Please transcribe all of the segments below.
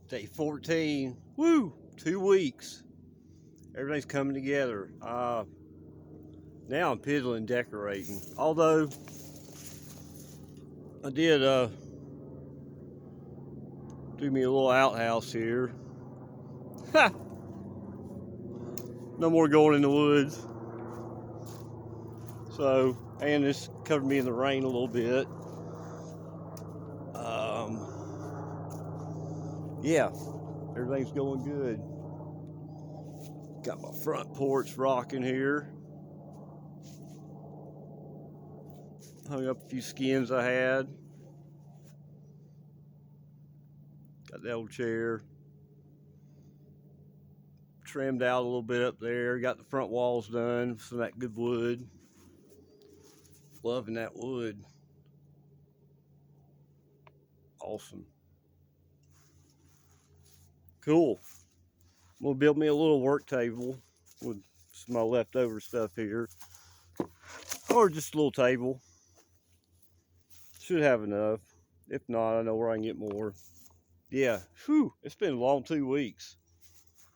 Day 14. Woo! 2 weeks. Everything's coming together. Now I'm piddling decorating. Although I did do me a little outhouse here. Ha! No more going in the woods. So, and this covered me in the rain a little bit. Yeah, everything's going good. Got my front porch rocking here. Hung up a few skins I had. Got the old chair. Trimmed out a little bit up there. Got the front walls done with some of that good wood. Loving that wood. Awesome. Cool. I'm gonna build me a little work table with some of my leftover stuff here. Or just a little table. Should have enough. If not, I know where I can get more. Yeah, whew, it's been a long 2 weeks.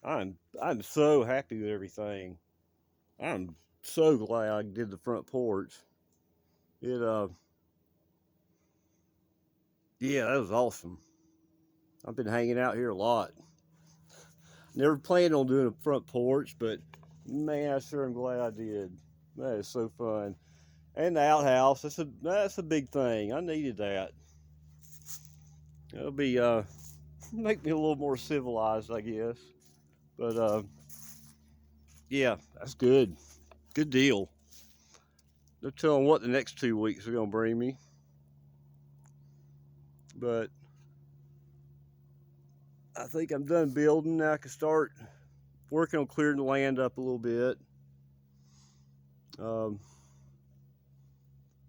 I'm so happy with everything. I'm so glad I did the front porch. Yeah, that was awesome. I've been hanging out here a lot. Never planned on doing a front porch, but man, I sure am glad I did. That is so fun. And the outhouse, that's a big thing. I needed that. It'll be make me a little more civilized, I guess. But yeah, that's good. Good deal. No telling what the next 2 weeks are gonna bring me. But I think I'm done building. Now I can start working on clearing the land up a little bit.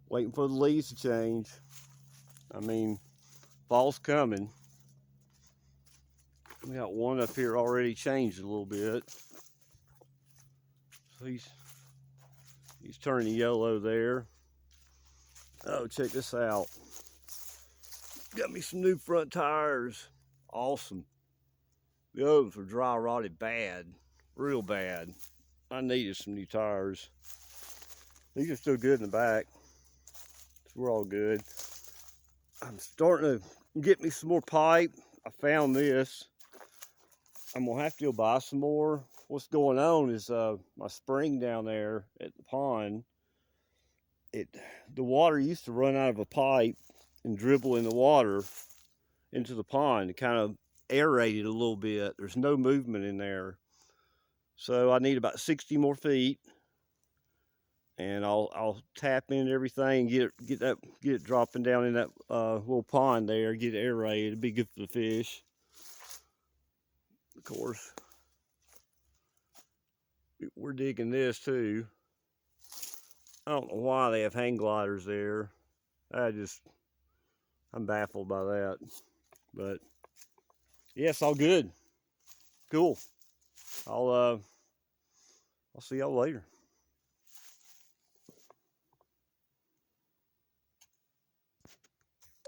Waiting for the leaves to change. I mean, fall's coming. We got one up here already changed a little bit. So he's turning yellow there. Oh, check this out. Got me some new front tires. Awesome. The others were dry rotted bad. Real bad. I needed some new tires. These are still good in the back. So we're all good. I'm starting to get me some more pipe. I found this. I'm gonna have to go buy some more. What's going on is my spring down there at the pond, the water used to run out of a pipe and dribble in the water into the pond. It kind of aerated a little bit. There's no movement in there. So I need about 60 more feet, and I'll tap in everything, get it dropping down in that little pond there, get it aerated. It'd be good for the fish. Of course, we're digging this too. I don't know why they have hang gliders there. I'm baffled by that. But yeah, it's all good. Cool. I'll see y'all later.